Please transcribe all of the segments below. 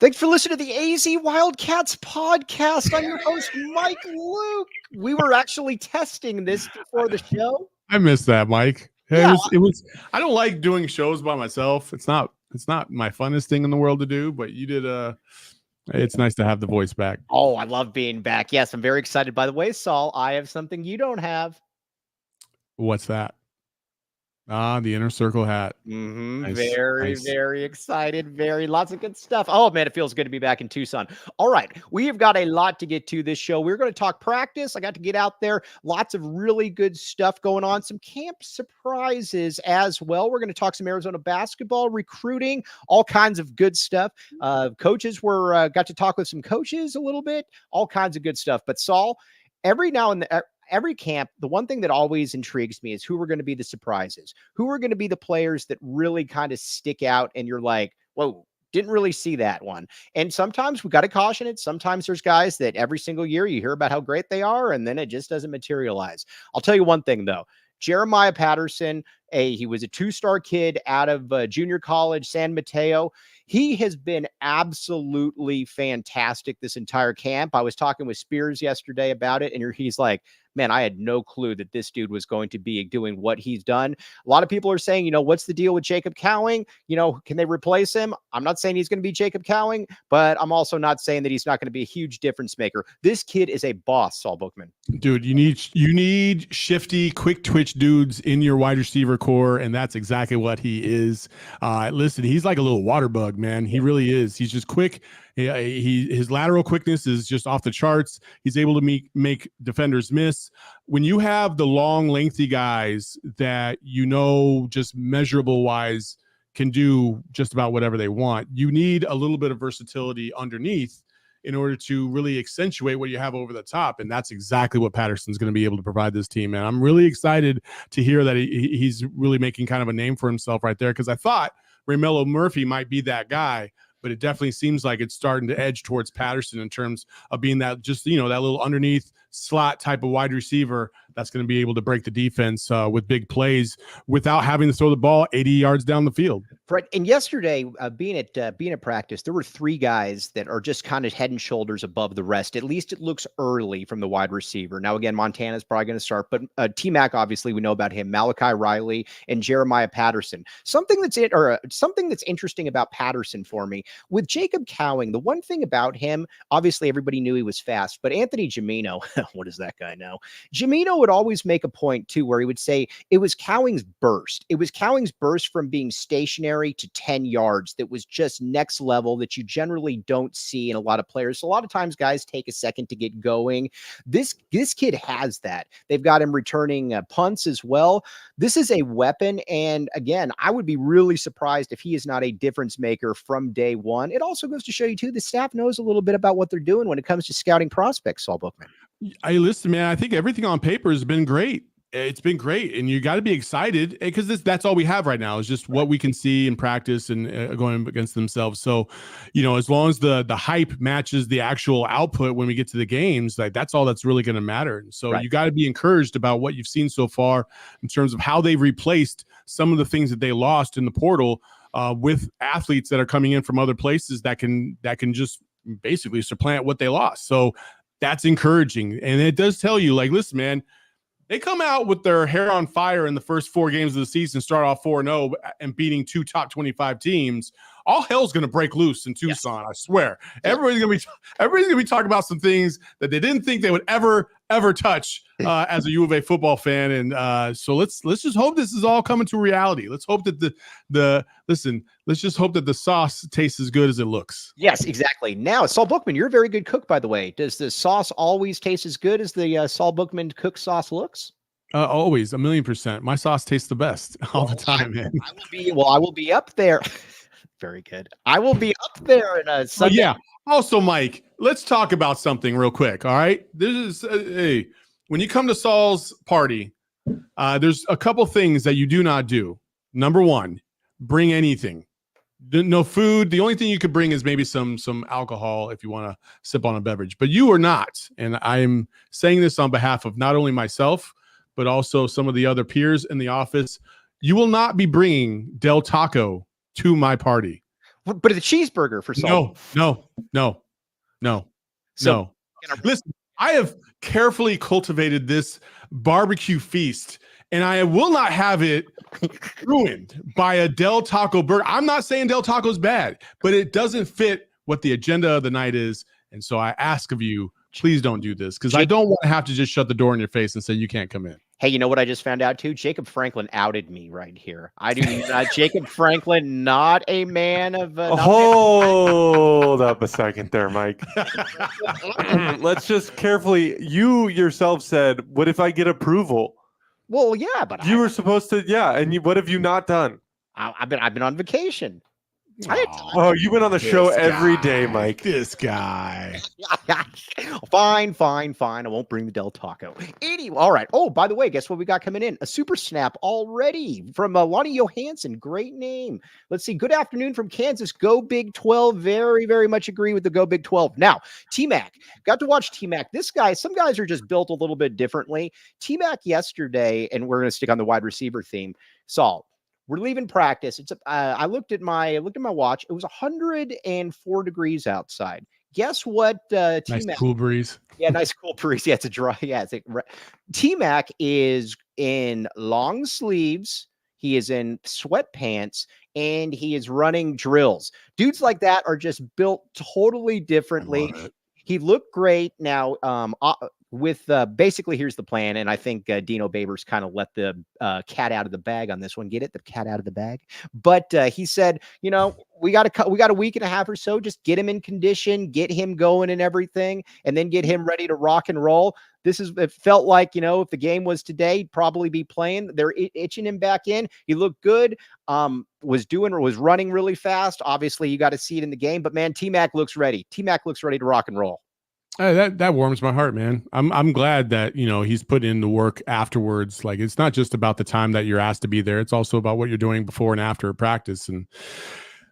Thanks for listening to the AZ Wildcats podcast. I'm your host, Mike Luke. We were actually testing this before the show. I missed that, Mike. Yeah. It was. I don't like doing shows by myself. It's not my funnest thing in the world to do. But you did. It's nice to have the voice back. Oh, I love being back. Yes, I'm very excited. By the way, Saul, I have something you don't have. What's that? The inner circle hat. Nice, very excited. Lots of good stuff. Oh, man, it feels good to be back in Tucson. All right. We have got a lot to get to this show. We're going to talk practice. I got to get out there. Lots of really good stuff going on. Some camp surprises as well. We're going to talk some Arizona basketball, recruiting, all kinds of good stuff. Coaches got to talk with some coaches a little bit, all kinds of good stuff. But Saul, every now and then, every camp, the one thing that always intrigues me is who are going to be the surprises, who are going to be the players that really kind of stick out and you're like, whoa, didn't really see that one. And sometimes we got to caution it. Sometimes there's guys that every single year you hear about how great they are and then it just doesn't materialize. I'll tell you one thing though. Jeremiah Patterson, he was a two-star kid out of junior college, San Mateo. He has been absolutely fantastic this entire camp. I was talking with Spears yesterday about it, and he's like, man, I had no clue that this dude was going to be doing what he's done. A lot of people are saying, what's the deal with Jacob Cowing? Can they replace him? I'm not saying he's going to be Jacob Cowing, but I'm also not saying that he's not going to be a huge difference maker. This kid is a boss, Saul Bookman. Dude, you need shifty, quick twitch dudes in your wide receiver core, and that's exactly what he is. Listen, he's like a little water bug, man. He really is. He's just quick. His lateral quickness is just off the charts. He's able to make defenders miss. When you have the long, lengthy guys that just measurable wise can do just about whatever they want, you need a little bit of versatility underneath in order to really accentuate what you have over the top. And that's exactly what Patterson's going to be able to provide this team. And I'm really excited to hear that he's really making kind of a name for himself right there, because I thought Raymelo Murphy might be that guy, but it definitely seems like it's starting to edge towards Patterson in terms of being that just, that little underneath slot type of wide receiver that's going to be able to break the defense with big plays without having to throw the ball 80 yards down the field. Right. And yesterday, being at practice, there were three guys that are just kind of head and shoulders above the rest. At least it looks early from the wide receiver. Now, again, Montana's probably going to start, but TMac, obviously, we know about him, Malachi Riley and Jeremiah Patterson. Something that's interesting about Patterson for me with Jacob Cowing. The one thing about him, obviously, everybody knew he was fast, but Anthony Gimino, what does that guy know? Gimino would always make a point too, where he would say it was Cowing's burst. It was Cowing's burst from being stationary to 10 yards that was just next level that you generally don't see in a lot of players. So a lot of times guys take a second to get going. This kid has that. They've got him returning punts as well. This is a weapon. And again, I would be really surprised if he is not a difference maker from day one. It also goes to show you too, the staff knows a little bit about what they're doing when it comes to scouting prospects, Saul Bookman. Listen, man, I think everything on paper has been great. It's been great, and you got to be excited because that's all we have right now is just what we can see in practice and going against themselves. So, as long as the hype matches the actual output when we get to the games, like that's all that's really going to matter. So you got to be encouraged about what you've seen so far in terms of how they've replaced some of the things that they lost in the portal with athletes that are coming in from other places that can just basically supplant what they lost. So that's encouraging, and it does tell you, like, listen, man. They come out with their hair on fire in the first 4 games of the season, start off 4-0 and beating 2 top 25 teams. All hell's going to break loose in Tucson. Yes. I swear. Everybody's going to be talking about some things that they didn't think they would ever touch as a U of A football fan. And so let's just hope this is all coming to reality. Let's hope that let's just hope that the sauce tastes as good as it looks. Yes, exactly. Now, Saul Bookman, you're a very good cook, by the way. Does the sauce always taste as good as the Saul Bookman cook sauce looks? Always, 1,000,000%. My sauce tastes the best all the time, man. I will be up there. Very good. I will be up there in a Sunday. Yeah. Also, Mike, let's talk about something real quick. All right. This is when you come to Saul's party, there's a couple things that you do not do. Number one, bring anything. No food. The only thing you could bring is maybe some alcohol if you want to sip on a beverage. But you are not. And I'm saying this on behalf of not only myself, but also some of the other peers in the office. You will not be bringing Del Taco to my party. But it's a cheeseburger for Saul. No. Listen, I have carefully cultivated this barbecue feast, and I will not have it ruined by a Del Taco burger. I'm not saying Del Taco's bad, but it doesn't fit what the agenda of the night is. And so I ask of you, please don't do this, because I don't want to have to just shut the door in your face and say you can't come in. Hey, you know what I just found out too? Jacob Franklin outed me right here. I do not. Jacob Franklin, not a man of. Hold up a second there, Mike. Let's just carefully. You yourself said, "What if I get approval?" Well, yeah, but you were supposed to. Yeah, and what have you not done? I've been on vacation. You went on the show every day, Mike. This guy. Fine. I won't bring the Del Taco. Anyway, all right. Oh, by the way, guess what we got coming in? A super snap already from Lonnie Johansson. Great name. Let's see. Good afternoon from Kansas. Go Big 12. Very, very much agree with the Go Big 12. Now, TMac. Got to watch TMac. This guy, some guys are just built a little bit differently. TMac yesterday, and we're going to stick on the wide receiver theme. Saul. We're leaving practice. It's I looked at my watch. It was 104 degrees outside. Guess what? Nice cool breeze. Yeah, nice cool breeze. Yeah, it's a dry. Yeah, TMac is in long sleeves. He is in sweatpants, and he is running drills. Dudes like that are just built totally differently. He looked great. Now, with basically, here's the plan, and I think Dino Babers kind of let the cat out of the bag on this one. Get it? The cat out of the bag. But he said, you know, we got a week and a half or so. Just get him in condition, get him going and everything, and then get him ready to rock and roll. It felt like, you know, if the game was today, he'd probably be playing. They're itching him back in. He looked good. Was running really fast. Obviously, you got to see it in the game. But man, T-Mac looks ready. T-Mac looks ready to rock and roll. That warms my heart, man. I'm glad that, you know, he's put in the work afterwards. Like, it's not just about the time that you're asked to be there. It's also about what you're doing before and after practice. And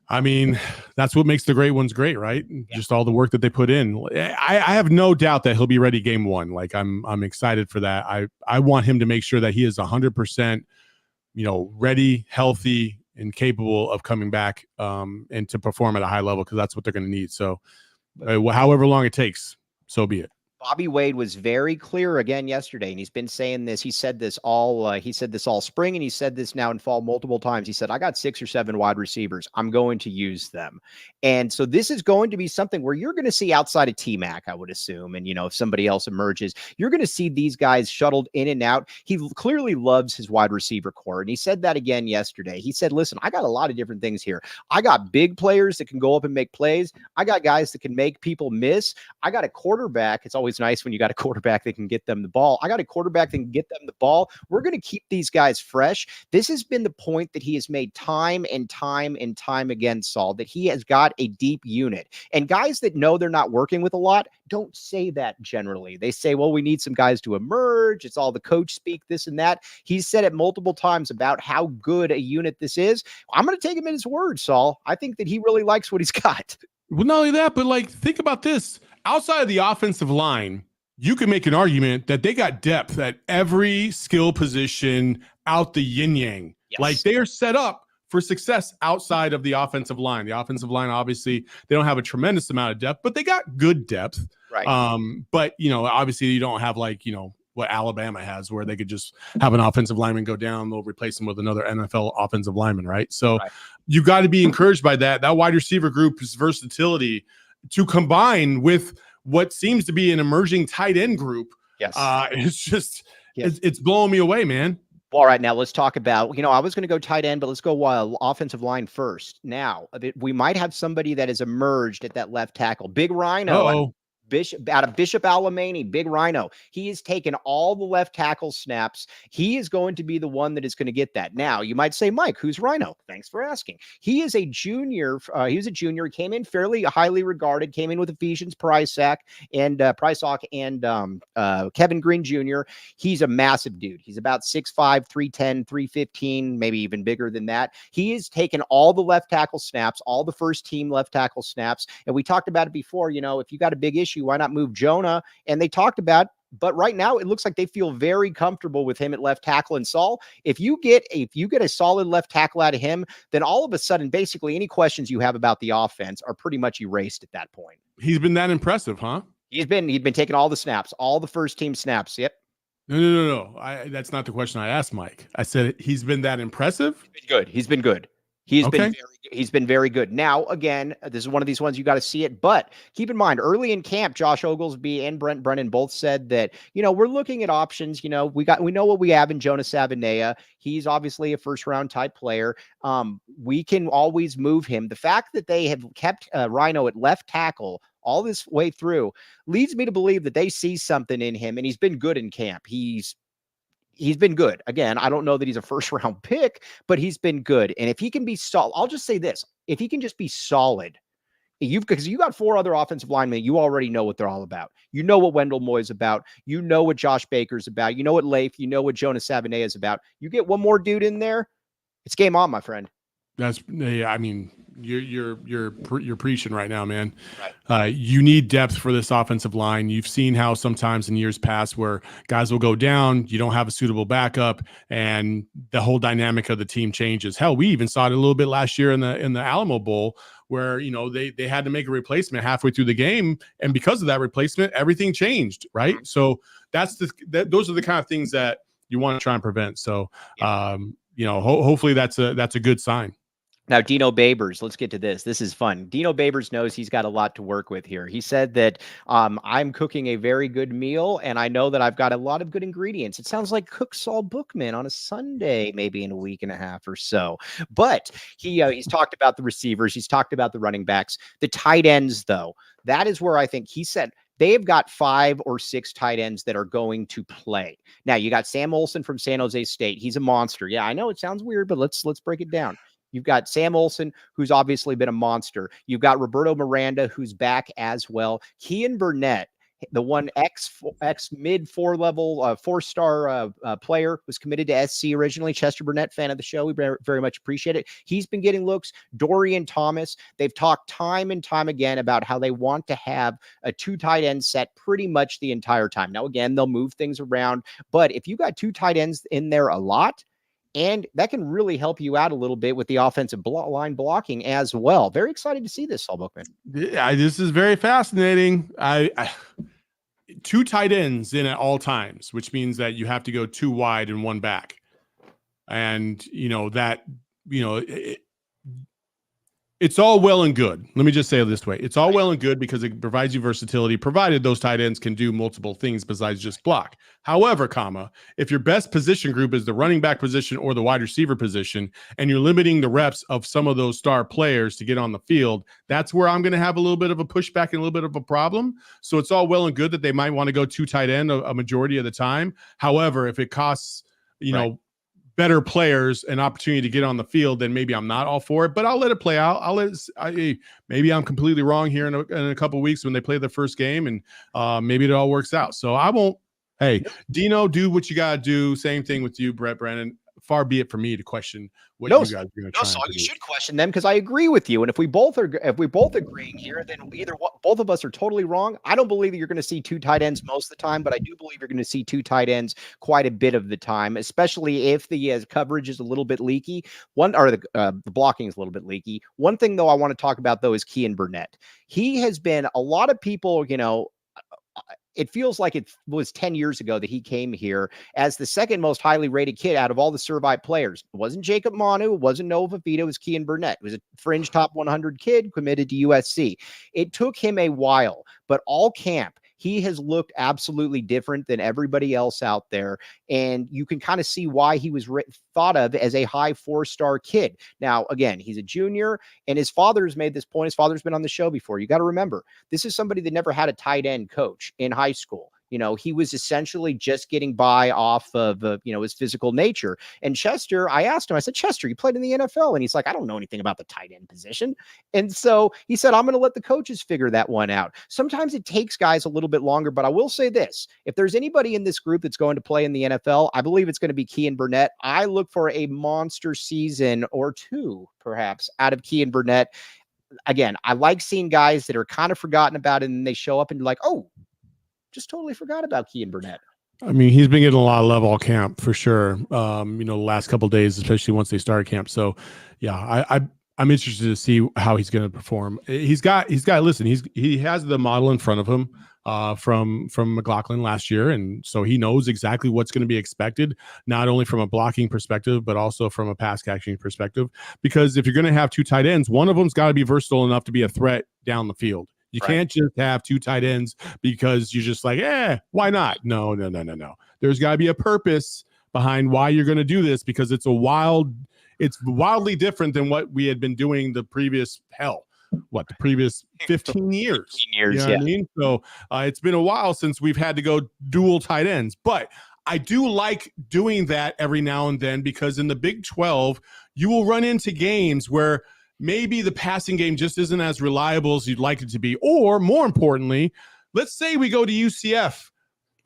I mean, that's what makes the great ones great, right? Yeah. Just all the work that they put in. I have no doubt that he'll be ready game one. Like, I'm excited for that. I want him to make sure that he is 100%, you know, ready, healthy, and capable of coming back and to perform at a high level, because that's what they're going to need. So however long it takes, so be it. Bobby Wade was very clear again yesterday, and he's been saying this. He said this all spring, and he said this now in fall multiple times. He said, I got 6 or 7 wide receivers. I'm going to use them. And so this is going to be something where you're going to see outside of T-Mac, I would assume. And, you know, if somebody else emerges, you're going to see these guys shuttled in and out. He clearly loves his wide receiver core. And he said that again yesterday. He said, listen, I got a lot of different things here. I got big players that can go up and make plays. I got guys that can make people miss. I got a quarterback. It's always nice when you got a quarterback that can get them the ball. I got a quarterback that can get them the ball. We're going to keep these guys fresh. This has been the point that he has made time and time and time again, Saul, that he has got a deep unit. And guys that know they're not working with a lot don't say that generally. They say, well, we need some guys to emerge. It's all the coach speak, this and that. He's said it multiple times about how good a unit this is. I'm going to take him at his word, Saul. I think that he really likes what he's got. Well, not only that, but like, think about this. Outside of the offensive line, you can make an argument that they got depth at every skill position out the yin yang. Yes. Like, they are set up for success outside of the offensive line. The offensive line, obviously, they don't have a tremendous amount of depth, but they got good depth. Right. But, you know, obviously you don't have, like, you know, what Alabama has, where they could just have an offensive lineman go down, they'll replace him with another NFL offensive lineman, right? So you got to be encouraged by that. That wide receiver group's versatility to combine with what seems to be an emerging tight end group. Yes. It's just, it's blowing me away, man. All right, now let's talk about, you know, I was going to go tight end, but let's go offensive line first. Now, we might have somebody that has emerged at that left tackle. Big Ryno. Out of Bishop Alamany, Big Ryno. He has taken all the left tackle snaps. He is going to be the one that is going to get that. Now, you might say, Mike, who's Ryno? Thanks for asking. He is a junior. He was a junior. He came in fairly highly regarded, came in with Ephesians Prysock and Kevin Green Jr. He's a massive dude. He's about 6'5", 310, 315, maybe even bigger than that. He has taken all the left tackle snaps, all the first team left tackle snaps. And we talked about it before, you know, if you got a big issue, why not move Jonah? And they talked about But right now, it looks like they feel very comfortable with him at left tackle. And Saul, if you get a solid left tackle out of him, then all of a sudden, basically any questions you have about the offense are pretty much erased at that point. He's been that impressive, huh? He'd been taking all the snaps, all the first team snaps. Yep. No. That's not the question I asked, Mike. I said he's been that impressive. He's been good. He's been very good. Now, again, this is one of these ones you got to see it, but keep in mind, early in camp, Josh Oglesby and Brent Brennan both said that, we're looking at options. We know what we have in Jonas Savanea. He's obviously a first round type player. We can always move him. The fact that they have kept Ryno at left tackle all this way through leads me to believe that they see something in him, and he's been good in camp. He's been good. Again, I don't know that he's a first round pick, but he's been good. And if he can be solid, I'll just say this. If he can just be solid, because you got 4 other offensive linemen, you already know what they're all about. You know what Wendell Moy's about. You know what Josh Baker's about. You know what Leif, you know what Jonas Savanea is about. You get one more dude in there, it's game on, my friend. I mean, you're preaching right now, man. Right. You need depth for this offensive line. You've seen how sometimes in years past where guys will go down, you don't have a suitable backup, and the whole dynamic of the team changes. Hell, we even saw it a little bit last year in the Alamo Bowl, where they had to make a replacement halfway through the game, and because of that replacement, everything changed. Right. So those are the kind of things that you want to try and prevent. So hopefully that's a good sign. Now, Dino Babers, let's get to this. This is fun. Dino Babers knows he's got a lot to work with here. He said that I'm cooking a very good meal, and I know that I've got a lot of good ingredients. It sounds like Cook Saul Bookman on a Sunday, maybe in a week and a half or so. But he's talked about the receivers. He's talked about the running backs. The tight ends, though, that is where I think he said they've got 5 or 6 tight ends that are going to play. Now, you got Sam Olsen from San Jose State. He's a monster. Yeah, I know it sounds weird, but let's break it down. You've got Sam Olsen, who's obviously been a monster. You've got Roberto Miranda, who's back as well. Kean Burnett, the one ex mid 4-level 4-star player, was committed to SC originally. Chester Burnett, fan of the show. We very much appreciate it. He's been getting looks. Dorian Thomas. They've talked time and time again about how they want to have a 2 tight end set pretty much the entire time. Now, again, they'll move things around, but if you got 2 tight ends in there a lot, and that can really help you out a little bit with the offensive line blocking as well. Very excited to see this, Saul Bookman. Yeah, this is very fascinating. 2 tight ends in at all times, which means that you have to go 2 wide and 1 back. And, it's all well and good. Let me just say it this way. It's all well and good because it provides you versatility, provided those tight ends can do multiple things besides just block. However, if your best position group is the running back position or the wide receiver position, and you're limiting the reps of some of those star players to get on the field, that's where I'm going to have a little bit of a pushback and a little bit of a problem. So it's all well and good that they might want to go 2 tight end a majority of the time. However, if it costs, better players an opportunity to get on the field, then maybe I'm not all for it, but I'll let it play out. Maybe I'm completely wrong here in a couple of weeks when they play their first game, and maybe it all works out. So I won't. Hey, Dino, do what you got to do. Same thing with you, Brett Brennan. Far be it from me to question what you guys are going to try. So you should question them because I agree with you. And if we both agreeing here, then both of us are totally wrong. I don't believe that you're going to see 2 tight ends most of the time, but I do believe you're going to see 2 tight ends quite a bit of the time, especially if the coverage is a little bit leaky. The blocking is a little bit leaky. One thing though I want to talk about though is Kean Burnett. He has been a lot of people, it feels like it was 10 years ago that he came here as the second most highly rated kid out of all the Servite players. It wasn't Jacob Manu. It wasn't Noah Fafita. It was Kean Burnett. It was a fringe top 100 kid committed to USC. It took him a while, but all camp, he has looked absolutely different than everybody else out there. And you can kind of see why he was thought of as a high 4-star kid. Now, again, he's a junior, and his father's made this point. His father's been on the show before. You got to remember, this is somebody that never had a tight end coach in high school. He was essentially just getting by off of, his physical nature. And Chester, I asked him, I said, Chester, you played in the NFL. And he's like, I don't know anything about the tight end position. And so he said, I'm going to let the coaches figure that one out. Sometimes it takes guys a little bit longer, but I will say this. If there's anybody in this group that's going to play in the NFL, I believe it's going to be Kean Burnett. I look for a monster season or 2, perhaps, out of Kean Burnett. Again, I like seeing guys that are kind of forgotten about it and they show up and like, oh, Just totally forgot about Kean Burnett. I mean, he's been getting a lot of love all camp for sure. The last couple of days, especially once they started camp. So, yeah, I'm interested to see how he's going to perform. He's got. Listen, he has the model in front of him from McLaughlin last year, and so he knows exactly what's going to be expected, not only from a blocking perspective, but also from a pass catching perspective. Because if you're going to have 2 tight ends, one of them's got to be versatile enough to be a threat down the field. You can't just have 2 tight ends because you're just like, why not? No. There's got to be a purpose behind why you're going to do this, because it's wildly different than what we had been doing the previous 15 years. 15 years, you know what I mean? So it's been a while since we've had to go dual tight ends, but I do like doing that every now and then, because in the Big 12, you will run into games where maybe the passing game just isn't as reliable as you'd like it to be. Or more importantly, let's say we go to UCF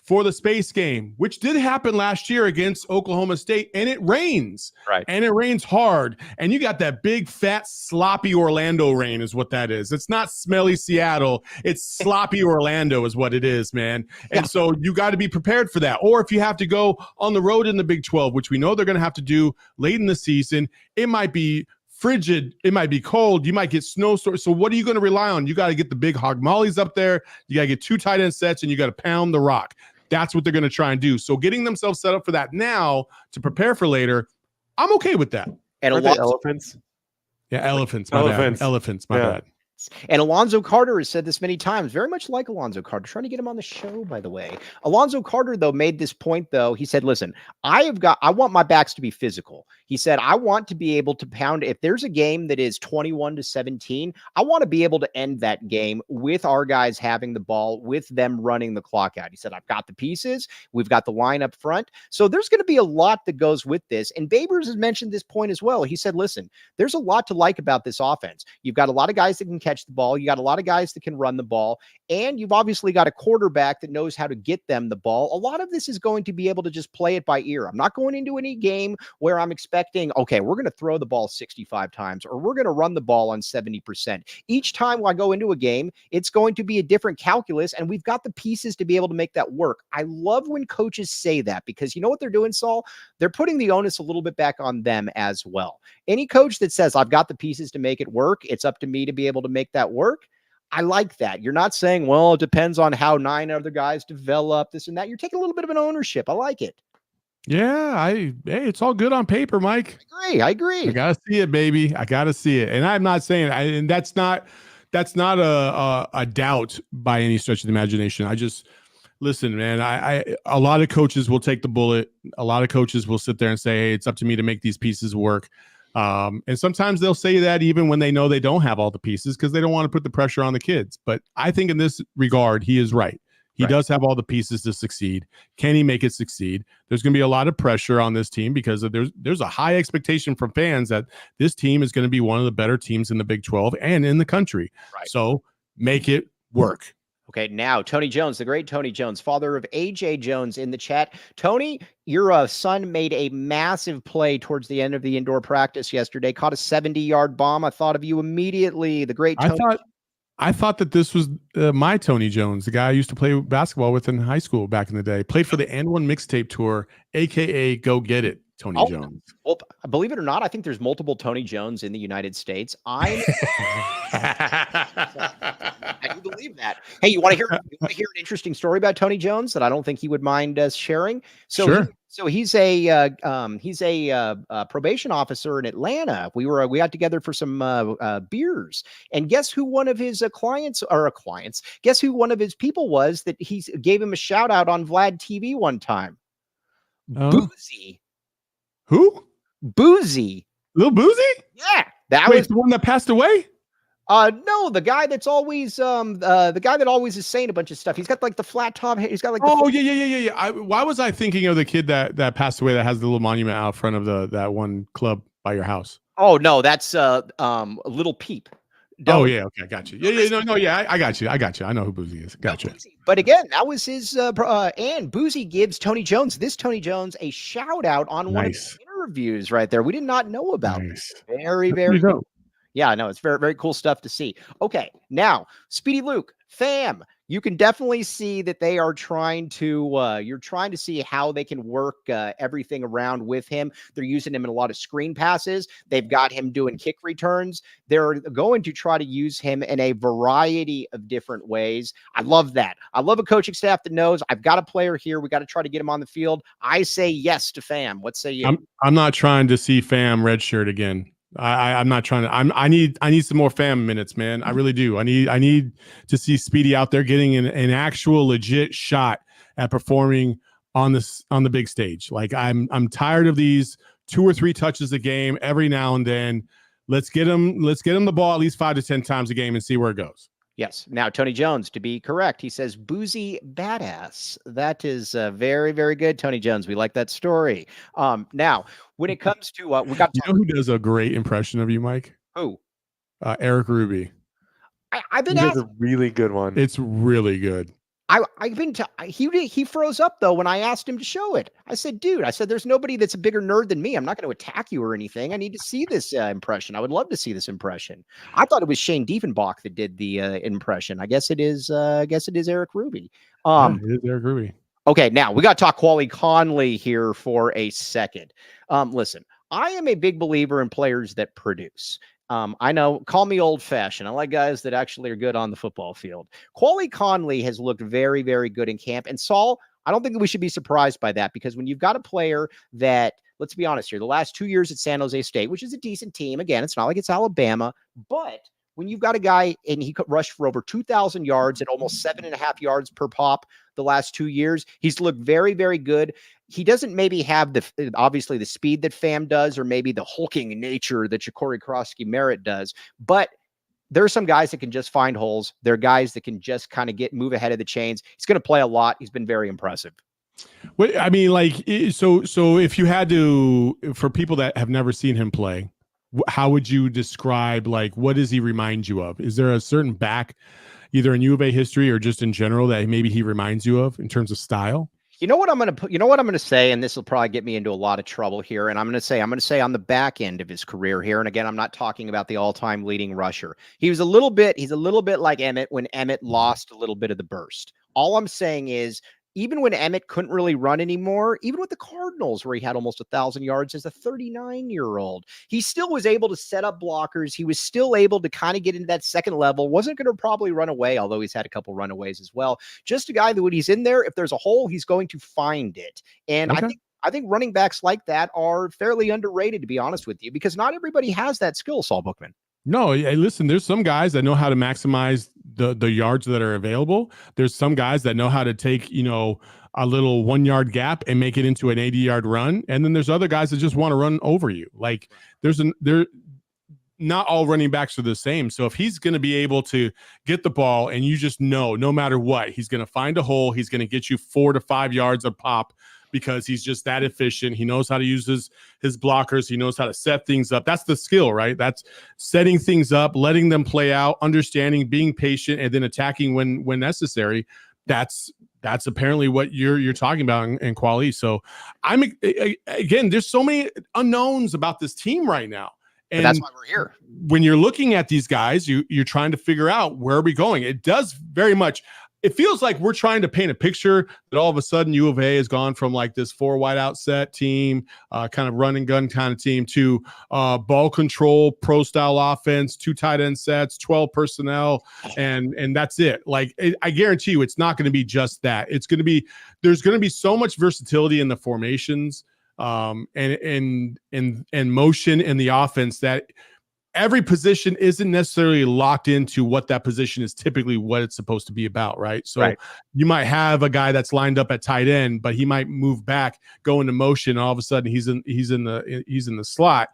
for the space game, which did happen last year against Oklahoma State, and it rains. Right. And it rains hard. And you got that big, fat, sloppy Orlando rain is what that is. It's not smelly Seattle. It's sloppy Orlando is what it is, man. And so you got to be prepared for that. Or if you have to go on the road in the Big 12, which we know they're going to have to do late in the season, it might be frigid, it might be cold, you might get snowstorms. So what are you going to rely on? You got to get the big hog mollies up there, you got to get 2 tight end sets, and you got to pound the rock. That's what they're going to try and do. So getting themselves set up for that now to prepare for later, I'm okay with that. And elephants. Yeah, elephants. My bad. And Alonzo Carter has said this many times, very much like Alonzo Carter, trying to get him on the show, by the way. Alonzo Carter, though, made this point, though. He said, listen, I want my backs to be physical. He said, I want to be able to pound. If there's a game that is 21-17, I want to be able to end that game with our guys having the ball, with them running the clock out. He said, I've got the pieces. We've got the line up front. So there's going to be a lot that goes with this. And Babers has mentioned this point as well. He said, listen, there's a lot to like about this offense. You've got a lot of guys that can catch the ball. You got a lot of guys that can run the ball, and you've obviously got a quarterback that knows how to get them the ball. A lot of this is going to be able to just play it by ear. I'm not going into any game where I'm expecting, okay, we're going to throw the ball 65 times or we're going to run the ball on 70%. Each time I go into a game, it's going to be a different calculus, and we've got the pieces to be able to make that work. I love when coaches say that, because you know what they're doing, Saul? They're putting the onus a little bit back on them as well. Any coach that says, I've got the pieces to make it work, it's up to me to be able to make that work, I like that. You're not saying, well, it depends on how 9 other guys develop this and that. You're taking a little bit of an ownership. I like it. Yeah, hey, it's all good on paper, Mike. I agree. I gotta see it, baby. I gotta see it. And I'm not saying, and that's not a doubt by any stretch of the imagination. I just listen, man. A lot of coaches will take the bullet. A lot of coaches will sit there and say, hey, it's up to me to make these pieces work. And sometimes they'll say that even when they know they don't have all the pieces, because they don't want to put the pressure on the kids. But I think in this regard, he is right. He does have all the pieces to succeed. Can he make it succeed? There's going to be a lot of pressure on this team, because there's a high expectation from fans that this team is going to be one of the better teams in the Big 12 and in the country. Right. So make it work. Okay, now Tony Jones, the great Tony Jones, father of AJ Jones, in the chat. Tony, your son made a massive play towards the end of the indoor practice yesterday, caught a 70-yard bomb. I thought of you immediately, the great Tony. I thought that this was my Tony Jones, the guy I used to play basketball with in high school back in the day. Played for the And One Mixtape Tour, a.k.a. Go Get It, Tony Jones. Well, believe it or not, I think there's multiple Tony Jones in the United States. I do believe that. Hey, you want to hear an interesting story about Tony Jones that I don't think he would mind us sharing? So sure. He's a probation officer in Atlanta. We got together for some beers, and guess who one of his guess who one of his people was that he gave him a shout out on Vlad TV one time? Boozy. Who? Boozy. Lil Boozy? Yeah. That was the one that passed away? No, the guy that's always the guy that always is saying a bunch of stuff. He's got like the flat top. He's got like yeah. Why was I thinking of the kid that passed away that has the little monument out front of that one club by your house? Oh no, that's Little Peep. Oh yeah, okay, got you. Yeah, I got you. I know who Boozy is. Gotcha. But again, that was his. And Boozy gives Tony Jones a shout out on one of his interviews right there. We did not know about this. Very, very cool. Yeah, no, it's very, very cool stuff to see. Okay, now Speedy Luke, fam, You can definitely see that they are trying to, you're trying to see how they can work everything around with him. They're using him in a lot of screen passes. They've got him doing kick returns. They're going to try to use him in a variety of different ways. I love that. I love a coaching staff that knows I've got a player here. We got to try to get him on the field. I say yes to Fam. What say you? I'm not trying to see Fam redshirt again. I'm not trying to. I need some more Fam minutes, man. I really do. I need to see Speedy out there getting an actual legit shot at performing on the big stage. Like I'm tired of these 2 or 3 touches a game every now and then. Let's get him the ball at least 5 to 10 times a game and see where it goes. Yes. Now, Tony Jones, to be correct, he says boozy badass. That is very, very good, Tony Jones. We like that story. Now, when it comes to we got, you know who does a great impression of you, Mike? Who? Eric Ruby. I've been asked a really good one. It's really good. I've been he froze up though when I asked him to show it. I said, dude, there's nobody that's a bigger nerd than me. I'm not going to attack you or anything. I need to see this impression. I would love to see this impression. I thought it was Shane Diefenbach that did the impression. I guess it is Eric Ruby. Yeah, it is Eric Ruby. Okay, now we got to talk Quali Conley here for a second. Listen, I am a big believer in players that produce. I know, call me old fashioned. I like guys that actually are good on the football field. Quali Conley has looked very, very good in camp. And Saul, I don't think we should be surprised by that, because when you've got a player that, let's be honest here, the last 2 years at San Jose State, which is a decent team. Again, it's not like it's Alabama, but when you've got a guy and he could rush for over 2,000 yards at almost 7.5 yards per pop the last 2 years, he's looked very, very good. He doesn't maybe have obviously the speed that Fam does, or maybe the hulking nature that Ja'Cory Krosky-Merritt does, but there are some guys that can just find holes. There are guys that can just kind of move ahead of the chains. He's going to play a lot. He's been very impressive. Well, I mean, like, so if you had to, for people that have never seen him play, how would you describe, like, what does he remind you of? Is there a certain back, either in U of A history or just in general, that maybe he reminds you of in terms of style? You know what I'm going to put, you know what I'm going to say, and this will probably get me into a lot of trouble here. And I'm going to say on the back end of his career here. And again, I'm not talking about the all-time leading rusher. He's a little bit like Emmett when Emmett lost a little bit of the burst. All I'm saying is, even when Emmett couldn't really run anymore, even with the Cardinals, where he had almost 1,000 yards as a 39-year-old, he still was able to set up blockers. He was still able to kind of get into that second level. Wasn't going to probably run away, although he's had a couple runaways as well. Just a guy that when he's in there, if there's a hole, he's going to find it. And okay. I think running backs like that are fairly underrated, to be honest with you, because not everybody has that skill, Saul Bookman. No, hey, listen, there's some guys that know how to maximize the yards that are available. There's some guys that know how to take, a little 1 yard gap and make it into an 80-yard run. And then there's other guys that just want to run over you. Like not all running backs are the same. So if he's going to be able to get the ball and you just know, no matter what, he's going to find a hole, he's going to get you 4 to 5 yards a pop, because he's just that efficient. He knows how to use his blockers. He knows how to set things up. That's the skill, right? That's setting things up, letting them play out, understanding, being patient, and then attacking when necessary. That's apparently what you're talking about in Quali. So again, there's so many unknowns about this team right now. And but that's why we're here. When you're looking at these guys, you're trying to figure out, where are we going? It does very much. It feels like we're trying to paint a picture that all of a sudden U of A has gone from like this 4 wideout set team, kind of run and gun kind of team, to ball control, pro style offense, 2 tight end sets, 12 personnel, and that's it. Like, I guarantee you, it's not going to be just that. It's going to be, there's going to be so much versatility in the formations, and motion in the offense, that every position isn't necessarily locked into what that position is typically what it's supposed to be about, right? So you might have a guy that's lined up at tight end, but he might move back, go into motion, and all of a sudden he's in the slot,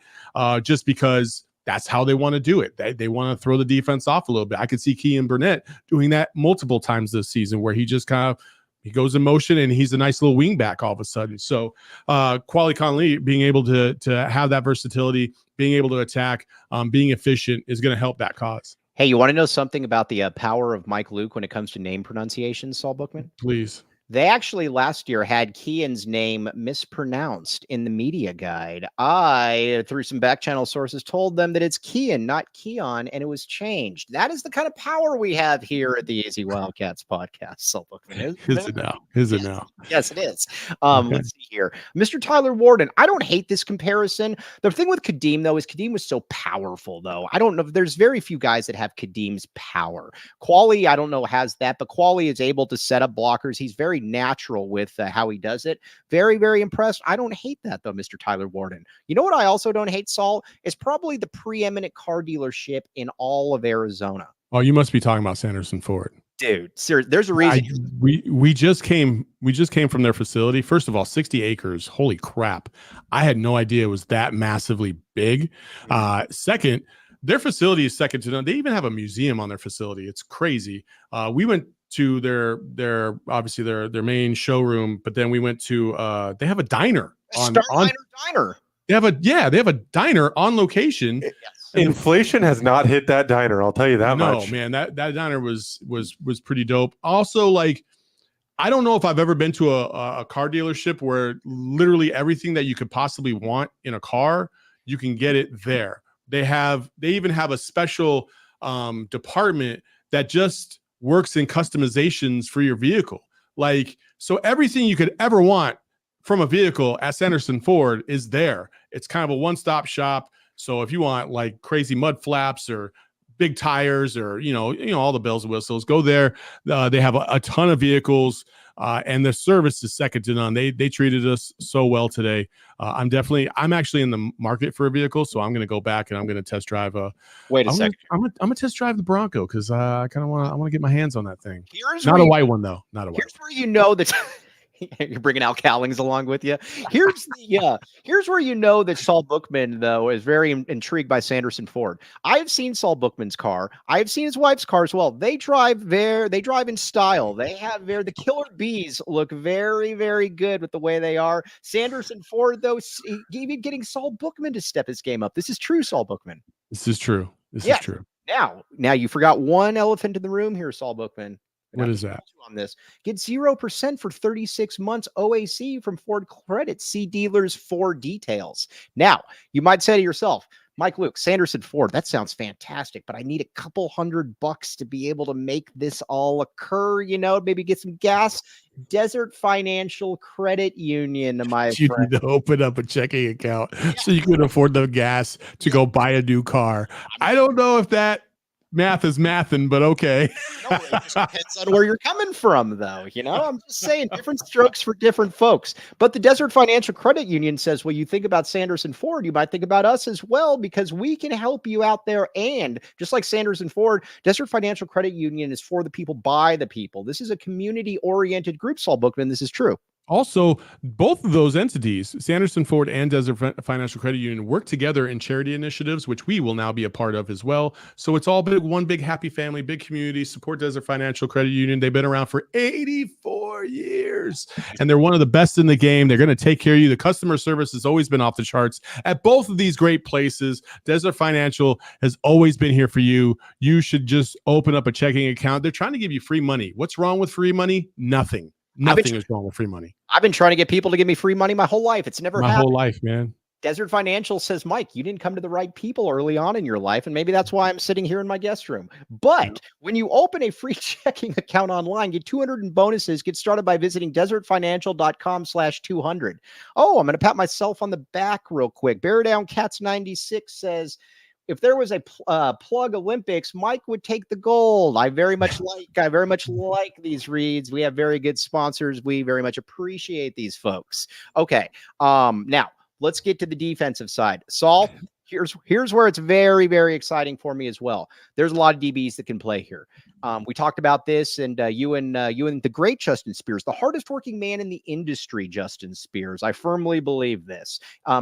just because that's how they want to do it. They want to throw the defense off a little bit. I could see Kean Burnett doing that multiple times this season, where he just kind of, he goes in motion and he's a nice little wing back all of a sudden. So Quali Conley being able to have that versatility, being able to attack, being efficient is going to help that cause. Hey, you want to know something about the power of Mike Luke when it comes to name pronunciation, Saul Bookman? Please. They actually last year had Kean's name mispronounced in the media guide. I, through some back channel sources, told them that it's Kean, not Keon, and it was changed. That is the kind of power we have here at the Easy Wildcats podcast. So look, is it now? Is it now? Yes, it is. Okay. Let's see here. Mr. Tyler Warden. I don't hate this comparison. The thing with Kadeem, though, is Kadeem was so powerful, though. I don't know. There's very few guys that have Kadeem's power. Quali, I don't know, has that, but Quali is able to set up blockers. He's very natural with how he does it. Very, very impressed. I don't hate that, though, Mr. Tyler Warden. You know what I also don't hate, Saul? Is probably the preeminent car dealership in all of Arizona. Oh, you must be talking about Sanderson Ford. Dude, sir, there's a reason. We just came from their facility. First of all, 60 acres. Holy crap. I had no idea it was that massively big. Second, their facility is second to none. They even have a museum on their facility. It's crazy. We went to their obviously their main showroom, but then we went to they have a diner diner. They have a diner on location. Yes. Inflation has not hit that diner, I'll tell you that much. No, man, that diner was pretty dope. Also, like, I don't know if I've ever been to a car dealership where literally everything that you could possibly want in a car, you can get it there. They even have a special department that just works in customizations for your vehicle. Like, so everything you could ever want from a vehicle at Sanderson Ford is there. It's kind of a one-stop shop. So if you want like crazy mud flaps or big tires or, you know, all the bells and whistles, go there. They have a ton of vehicles and the service is second to none. They treated us so well today. I'm actually in the market for a vehicle. So I'm going to go back and I'm going to test drive wait a second. I'm gonna test drive the Bronco because I kind of want to get my hands on that thing. Here's not a white one though. Not a white. Here's where you know that you're bringing Al Cowlings along with you. Here's where you know that Saul Bookman though is very intrigued by Sanderson Ford. I have seen Saul Bookman's car. I have seen his wife's car as well. They drive in style. They have the Killer Bees look very, very good with the way they are. Sanderson Ford though, even getting Saul Bookman to step his game up. This is true, Saul Bookman. This is true. This is true. Now you forgot one elephant in the room here, Saul Bookman. What is that? On this, get 0% for 36 months OAC from Ford Credit. See dealers for details. Now, you might say to yourself, Mike Luke, Sanderson Ford, that sounds fantastic, but I need a couple $100 to be able to make this all occur. You know, maybe get some gas. Desert Financial Credit Union, my you friend. need to open up a checking account so you can afford the gas to go buy a new car. I don't know if that math is mathin', but okay. No, it just depends on where you're coming from, though. You know, I'm just saying different strokes for different folks. But the Desert Financial Credit Union says, well, you think about Sanderson Ford, you might think about us as well, because we can help you out there. And just like Sanderson Ford, Desert Financial Credit Union is for the people, by the people. This is a community-oriented group, Saul Bookman. This is true. Also, both of those entities, Sanderson Ford and Desert Financial Credit Union, work together in charity initiatives, which we will now be a part of as well. So it's all one big happy family, big community. Support Desert Financial Credit Union. They've been around for 84 years, and they're one of the best in the game. They're going to take care of you. The customer service has always been off the charts at both of these great places. Desert Financial has always been here for you. You should just open up a checking account. They're trying to give you free money. What's wrong with free money? Nothing. Nothing is wrong with free money. I've been trying to get people to give me free money my whole life. It's never happened. My whole life, man. Desert Financial says, Mike, you didn't come to the right people early on in your life, and maybe that's why I'm sitting here in my guest room. But when you open a free checking account online, get 200 in bonuses. Get started by visiting desertfinancial.com/200. Oh, I'm going to pat myself on the back real quick. Bear Down Cats 96 says, if there was a plug Olympics, Mike would take the gold. I very much like these reads. We have very good sponsors. We very much appreciate these folks. Okay. Now let's get to the defensive side. Saul, here's where it's very, very exciting for me as well. There's a lot of DBs that can play here. We talked about this, and you and the great Justin Spears, the hardest working man in the industry, Justin Spears. I firmly believe this.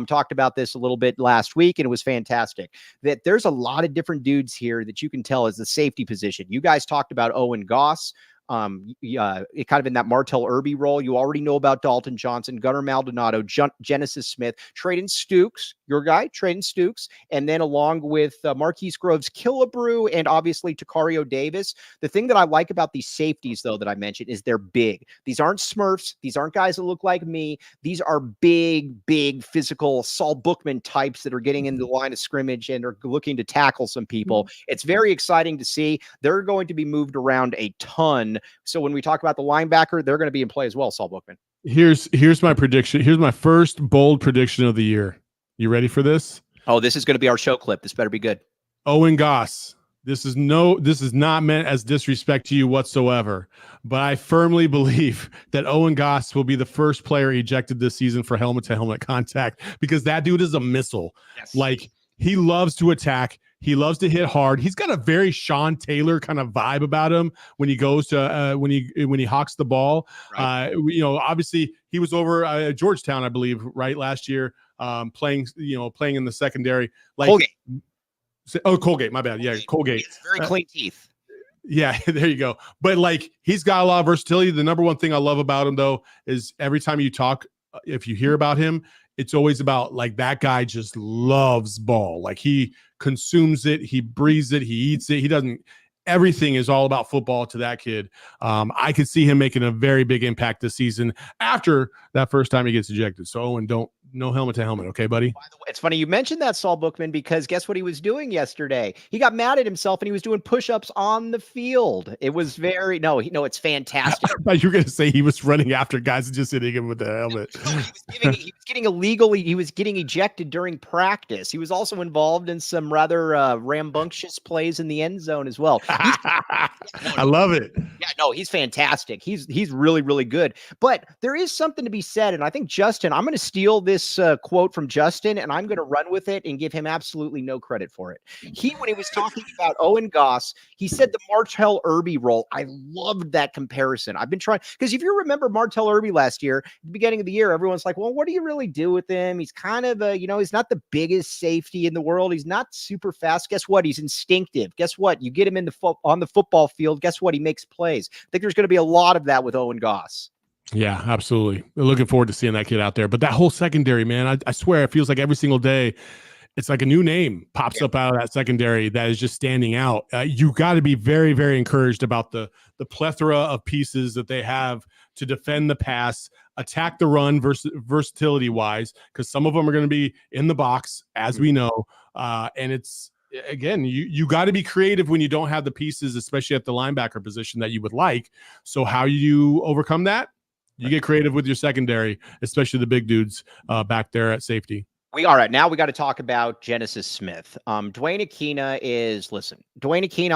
Talked about this a little bit last week, and it was fantastic. That there's a lot of different dudes here that you can tell is the safety position. You guys talked about Owen Goss. kind of in that Martell Irby role. You already know about Dalton Johnson, Gunnar Maldonado, Genesis Smith, Traden Stukes, your guy, Traden Stukes, and then along with Marquise Groves Killebrew and obviously Takario Davis. The thing that I like about these safeties, though, that I mentioned is they're big. These aren't Smurfs. These aren't guys that look like me. These are big, physical Saul Bookman types that are getting into the line of scrimmage and are looking to tackle some people. It's very exciting to see. They're going to be moved around a ton. So when we talk about the linebacker, they're going to be in play as well, Saul Bookman. Here's my prediction. Here's my first bold prediction of the year. You ready for this? Oh, this is going to be our show clip. This better be good. Owen Goss. This is not meant as disrespect to you whatsoever, but I firmly believe that Owen Goss will be the first player ejected this season for helmet-to-helmet contact, because that dude is a missile. Yes. Like, he loves to attack. He loves to hit hard. He's got a very Sean Taylor kind of vibe about him when he goes to when he hawks the ball. Right. Obviously he was over Georgetown, I believe, right, last year, playing in the secondary. Like, Colgate. Colgate, my bad. Yeah, Colgate. Very clean teeth. Yeah, there you go. But like, he's got a lot of versatility. The number one thing I love about him, though, is every time you talk, if you hear about him, it's always about, like, that guy just loves ball. Like, he consumes it, he breathes it, he eats it. He doesn't. Everything is all about football to that kid. I could see him making a very big impact this season after that first time he gets ejected. So, Owen, no helmet to helmet. Okay, buddy? By the way, it's funny you mentioned that, Saul Bookman, because guess what he was doing yesterday? He got mad at himself and he was doing push-ups on the field. It was it's fantastic. I thought you were going to say he was running after guys and just hitting him with the helmet. He was getting ejected during practice. He was also involved in some rather rambunctious plays in the end zone as well. I love it. Yeah, no, he's fantastic. He's really, really good. But there is something to be said, and I think Justin, I'm going to steal this quote from Justin, and I'm going to run with it and give him absolutely no credit for it. When he was talking about Owen Goss, he said the Martell Irby role. I loved that comparison. I've been trying, because if you remember Martell Irby last year, at the beginning of the year, everyone's like, well, what do you really do with him? He's kind of he's not the biggest safety in the world. He's not super fast. Guess what? He's instinctive. Guess what? You get him on the football field. Guess what? He makes plays. I think there's going to be a lot of that with Owen Goss. Yeah, absolutely. Looking forward to seeing that kid out there. But that whole secondary, man, I swear it feels like every single day it's like a new name pops up out of that secondary that is just standing out. You got to be very, very encouraged about the plethora of pieces that they have to defend the pass, attack the run versatility-wise, because some of them are going to be in the box, as we know. And it's, again, you got to be creative when you don't have the pieces, especially at the linebacker position, that you would like. So how you overcome that? You get creative with your secondary, especially the big dudes back there at safety. All right. Now we got to talk about Genesis Smith. Dwayne Ikenna,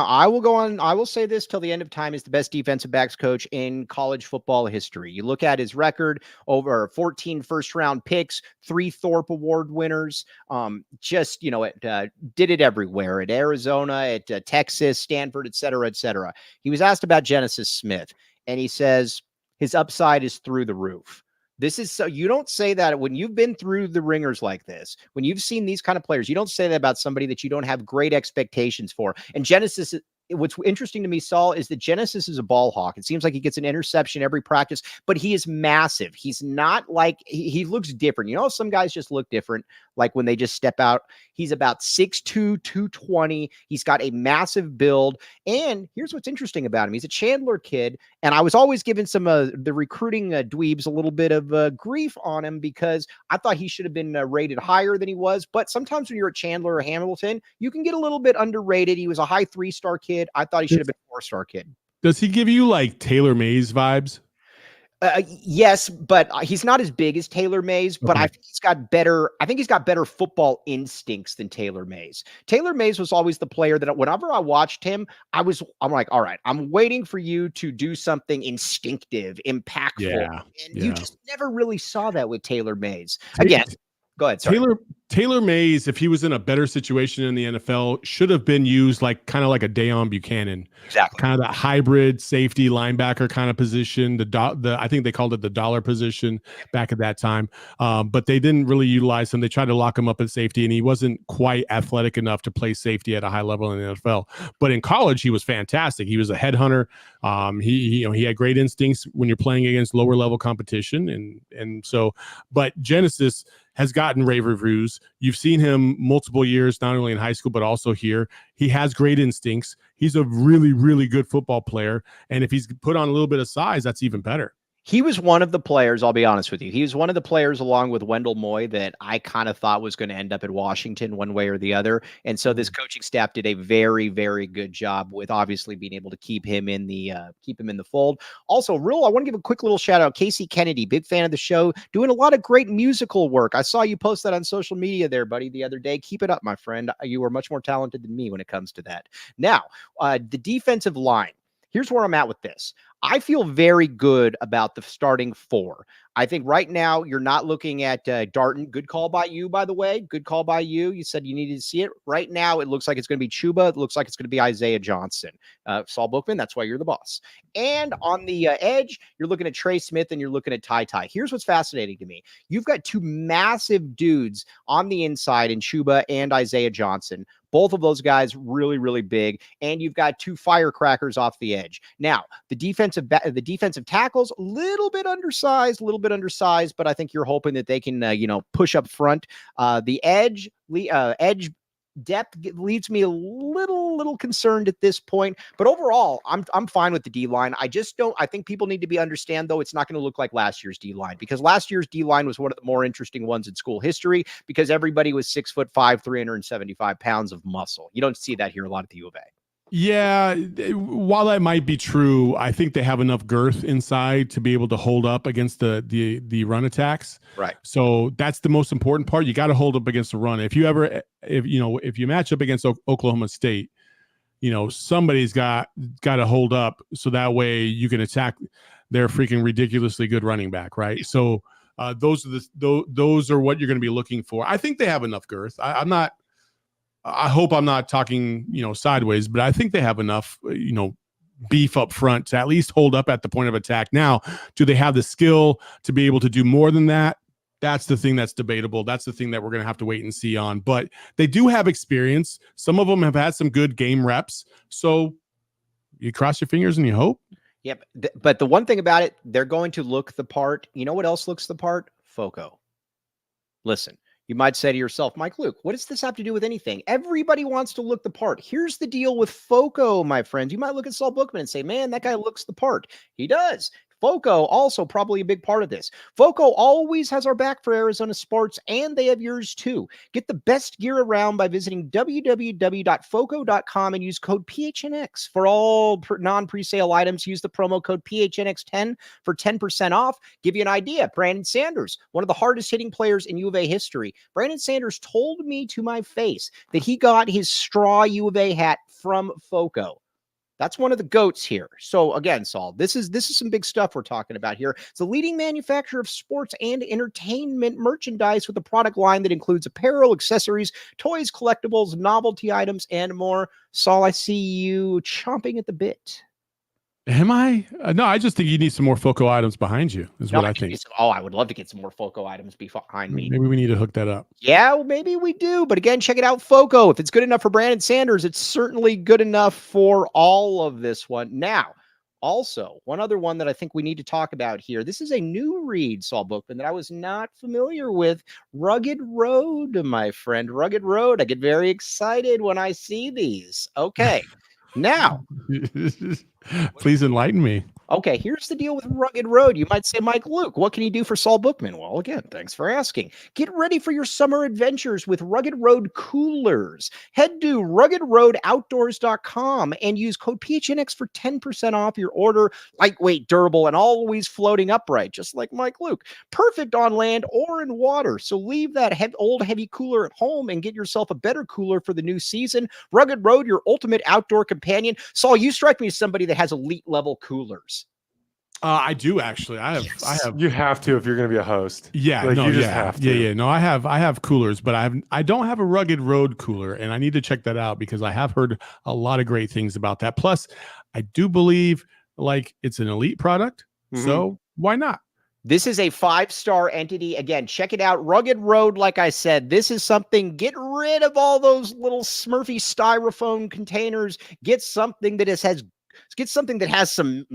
I will say this till the end of time, is the best defensive backs coach in college football history. You look at his record, over 14 first-round picks, 3 Thorpe Award winners, did it everywhere, at Arizona, at Texas, Stanford, et cetera, et cetera. He was asked about Genesis Smith, and he says his upside is through the roof. This is so, you don't say that when you've been through the ringers like this, when you've seen these kind of players, you don't say that about somebody that you don't have great expectations for. And Genesis, what's interesting to me, Saul, is that Genesis is a ball hawk. It seems like he gets an interception every practice, but he is massive. He's not like, he looks different. You know, some guys just look different, like when they just step out. He's about 6'2", 220. He's got a massive build. And here's what's interesting about him. He's a Chandler kid. And I was always giving some the recruiting dweebs a little bit of grief on him, because I thought he should have been rated higher than he was. But sometimes when you're at Chandler or Hamilton, you can get a little bit underrated. He was a high 3-star kid. I thought he should have been a 4-star kid. Does he give you like Taylor Mays vibes? Yes, but he's not as big as Taylor Mays, but okay. I think he's got better football instincts than Taylor Mays. Taylor Mays was always the player that whenever I watched him, I'm like, all right, I'm waiting for you to do something instinctive, impactful. Yeah, and you just never really saw that with Taylor Mays. Again, go ahead. Sorry. Taylor Mays, if he was in a better situation in the NFL, should have been used kind of like a Deion Buchanan, Exactly. kind of that hybrid safety linebacker kind of position. I think they called it the dollar position back at that time, but they didn't really utilize him. They tried to lock him up at safety, and he wasn't quite athletic enough to play safety at a high level in the NFL. But in college, he was fantastic. He was a headhunter. He had great instincts when you're playing against lower level competition, and so. But Genesis has gotten rave reviews. You've seen him multiple years, not only in high school, but also here. He has great instincts. He's a really, really good football player. And if he's put on a little bit of size, that's even better. He was one of the players, I'll be honest with you. He was one of the players along with Wendell Moy that I kind of thought was going to end up at Washington one way or the other. And so this coaching staff did a very, very good job with obviously being able to keep him in the fold. Also, I want to give a quick little shout out. Casey Kennedy, big fan of the show, doing a lot of great musical work. I saw you post that on social media there, buddy, the other day. Keep it up, my friend. You are much more talented than me when it comes to that. Now, the defensive line. Here's where I'm at with this. I feel very good about the starting four. I think right now you're not looking at Darton. Good call by you, by the way. Good call by you. You said you needed to see it. Right now, it looks like it's going to be Chuba. It looks like it's going to be Isaiah Johnson. Saul Bookman, that's why you're the boss. And on the edge, you're looking at Trey Smith and you're looking at Ty Ty. Here's what's fascinating to me. You've got two massive dudes on the inside in Chuba and Isaiah Johnson. Both of those guys really, really big. And you've got two firecrackers off the edge. Now, the defensive tackles, a little bit undersized, but I think you're hoping that they can, push up front. The edge depth leaves me a little concerned at this point, but overall I'm fine with the D line. I think people need to understand though, it's not going to look like last year's D line, because last year's D line was one of the more interesting ones in school history because everybody was 6'5", 375 pounds of muscle. You don't see that here a lot at the U of A. Yeah, while that might be true, I think they have enough girth inside to be able to hold up against the run attacks. Right. So that's the most important part. You got to hold up against the run. If you match up against Oklahoma State, somebody's got to hold up so that way you can attack their freaking ridiculously good running back, right? So those are what you're going to be looking for. I think they have enough girth. I hope I'm not talking, sideways, but I think they have enough, beef up front to at least hold up at the point of attack. Now, do they have the skill to be able to do more than that? That's the thing that's debatable. That's the thing that we're going to have to wait and see on. But they do have experience. Some of them have had some good game reps. So you cross your fingers and you hope. Yep. But the one thing about it, they're going to look the part. You know what else looks the part? FOCO. Listen. You might say to yourself, Mike Luke, what does this have to do with anything? Everybody wants to look the part. Here's the deal with FOCO, my friends. You might look at Saul Bookman and say, man, that guy looks the part. He does. FOCO also probably a big part of this. FOCO always has our back for Arizona sports, and they have yours too. Get the best gear around by visiting www.foco.com and use code PHNX. For all non-presale items, use the promo code PHNX10 for 10% off. Give you an idea, Brandon Sanders, one of the hardest hitting players in U of A history. Brandon Sanders told me to my face that he got his straw U of A hat from FOCO. That's one of the GOATs here. So again, Saul, this is some big stuff we're talking about here. It's a leading manufacturer of sports and entertainment merchandise with a product line that includes apparel, accessories, toys, collectibles, novelty items, and more. Saul, I see you chomping at the bit. Am I? No, I just think you need some more FOCO items behind you, is what I think. I would love to get some more FOCO items behind me. Maybe we need to hook that up. Yeah, well, maybe we do. But again, check it out, FOCO. If it's good enough for Brandon Sanders, it's certainly good enough for all of this one. Now, also, one other one that I think we need to talk about here. This is a new read, Saul Bookman, that I was not familiar with. Rugged Road, my friend. Rugged Road. I get very excited when I see these. Okay. Now, please enlighten me. Okay, here's the deal with Rugged Road. You might say, Mike Luke, what can you do for Saul Bookman? Well, again, thanks for asking. Get ready for your summer adventures with Rugged Road coolers. Head to ruggedroadoutdoors.com and use code PHNX for 10% off your order. Lightweight, durable, and always floating upright, just like Mike Luke. Perfect on land or in water. So leave that old heavy cooler at home and get yourself a better cooler for the new season. Rugged Road, your ultimate outdoor companion. Saul, you strike me as somebody that has elite level coolers. I do actually. I have. You have to if you're going to be a host. Yeah, like, no, you just yeah, have to. yeah. No, I have coolers, but I don't have a Rugged Road cooler, and I need to check that out because I have heard a lot of great things about that. Plus, I do believe like it's an elite product, so why not? This is a 5-star entity. Again, check it out. Rugged Road, like I said, this is something. Get rid of all those little Smurfy styrofoam containers. Get something that has some,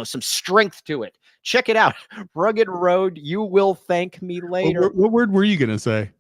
some strength to it. Check it out. Rugged Road. You will thank me later. What word were you gonna say?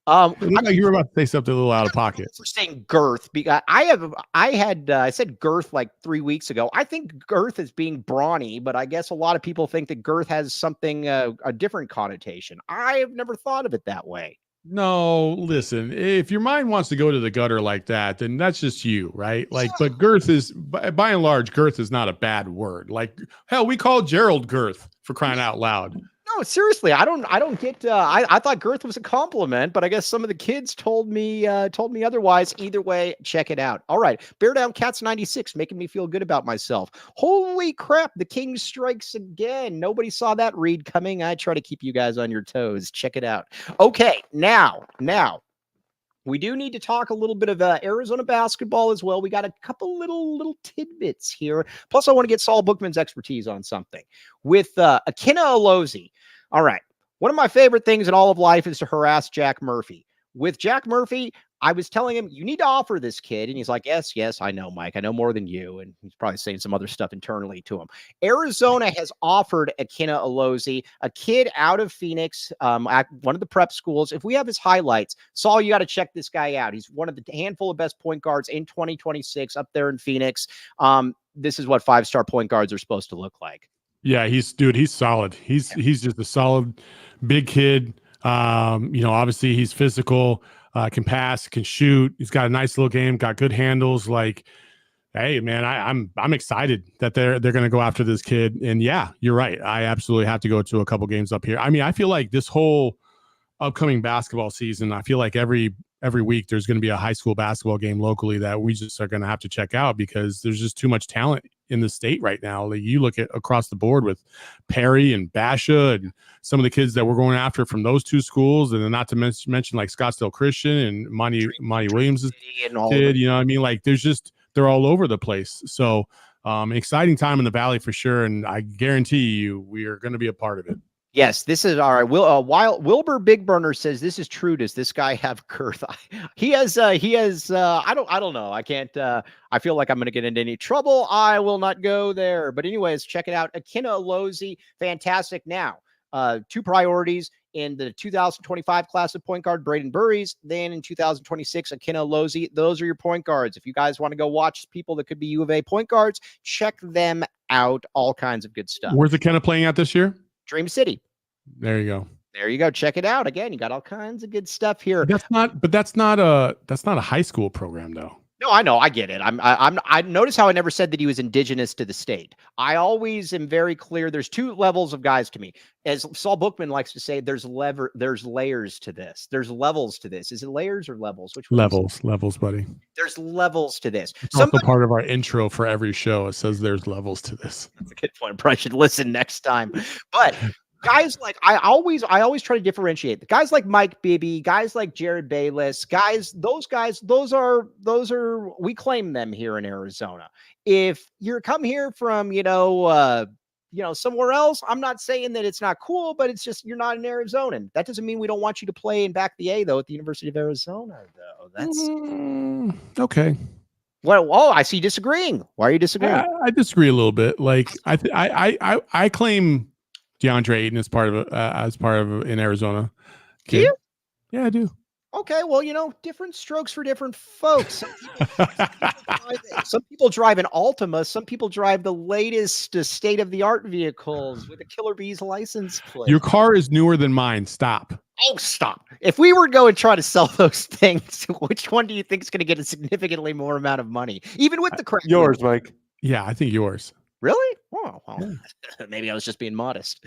You were about to say something a little out of pocket. For saying girth, because I said girth like 3 weeks ago. I think girth is being brawny, but I guess a lot of people think that girth has something a different connotation. I have never thought of it that way. No, listen, if your mind wants to go to the gutter like that, then that's just you, right? Like, but girth is, by and large, girth is not a bad word. Like, hell, we call Gerald girth, for crying out loud. No, seriously, I don't get. I thought girth was a compliment, but I guess some of the kids told me otherwise. Either way, check it out. All right, Bear Down Cats 96, making me feel good about myself. Holy crap, the king strikes again. Nobody saw that read coming. I try to keep you guys on your toes. Check it out. Okay, now. We do need to talk a little bit of Arizona basketball as well. We got a couple little tidbits here. Plus, I want to get Saul Bookman's expertise on something with Ikenna Alozie. All right. One of my favorite things in all of life is to harass Jack Murphy. With Jack Murphy, I was telling him, you need to offer this kid. And he's like, yes, I know, Mike. I know more than you. And he's probably saying some other stuff internally to him. Arizona has offered Ikenna Alozie, a kid out of Phoenix, at one of the prep schools. If we have his highlights, Saul, you got to check this guy out. He's one of the handful of best point guards in 2026 up there in Phoenix. This is what 5-star point guards are supposed to look like. Yeah, he's solid. He's just a solid big kid. Obviously he's physical, can pass, can shoot. He's got a nice little game, got good handles. Like, hey man, I'm excited that they're going to go after this kid. And yeah, you're right. I absolutely have to go to a couple games up here. I mean, I feel like this whole upcoming basketball season, I feel like every week there's going to be a high school basketball game locally that we just are going to have to check out because there's just too much talent in the state right now. Like, you look at across the board with Perry and Basha and some of the kids that we're going after from those two schools, and then not to mention like Scottsdale Christian and Monty Williams' kid. You know what I mean? Like, they're all over the place. So exciting time in the Valley for sure, and I guarantee you we are going to be a part of it. Yes, this is all right. Wilbur Big Burner says this is true. Does this guy have girth? He has. I don't know. I can't. I feel like I'm going to get into any trouble. I will not go there. But anyways, check it out. Ikenna Alozie, fantastic. Now, 2 priorities in the 2025 class of point guard, Braden Burries. Then in 2026, Ikenna Alozie. Those are your point guards. If you guys want to go watch people that could be U of A point guards, check them out. All kinds of good stuff. Where's Ikenna playing at this year? Dream City. There you go. There you go. Check it out. Again, you got all kinds of good stuff here. That's not a high school program though. No, I know. I get it. I notice how I never said that he was indigenous to the state. I always am very clear. There's 2 levels of guys to me. As Saul Bookman likes to say, there's layers to this. There's levels to this. Is it layers or levels? Which one? Levels, buddy. There's levels to this. It's also part of our intro for every show. It says there's levels to this. That's a good point. I probably should listen next time. But guys like I always try to differentiate the guys like Mike Bibby, guys like Jared Bayless, those are we claim them here in Arizona. If you're come here from somewhere else, I'm not saying that it's not cool, but it's just you're not an Arizonan. That doesn't mean we don't want you to play in back the A though at the University of Arizona though. That's okay. Well, I see you disagreeing. Why are you disagreeing? I disagree a little bit. Like I claim DeAndre Ayton as part of in Arizona. Do you? Yeah, I do. Okay, well, different strokes for different folks. Some people drive an Altima. Some people drive the latest state-of-the-art vehicles with a Killer Bees license plate. Your car is newer than mine. Stop. Oh, stop. If we were to go and try to sell those things, which one do you think is going to get a significantly more amount of money? Even with the crack. Yours, Mike. Yeah, I think yours. Really? Oh, well, maybe I was just being modest.